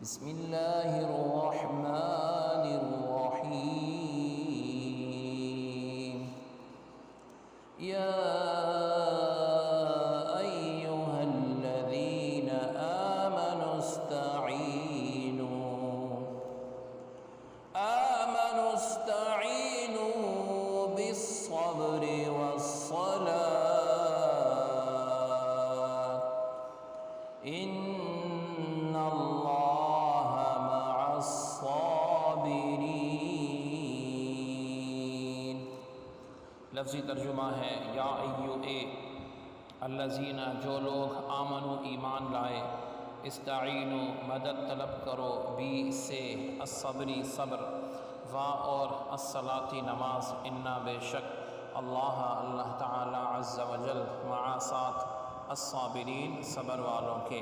बिस्मिल्लाहिर्रहमानिर्रहीम। या अय्युहल्लज़ीना आमनुस्तईनु बिस्सब्रि वस्सलात इन्नल्लाहा मअस्साबिरीन। लफ्ज़ी तर्जुमा है या अय्युहे अल्लज़ीना, जो लोग आमनु ईमान लाए, इस्ताईनु मदद तलब करो, बी से, अस्सब्री सब्र, वा और अस्सलाती नमाज, इन्ना बेशक अल्लाह ताला अज़्ज़ा वजल मआ साथ अस्साबिरीन सब्र वालों के।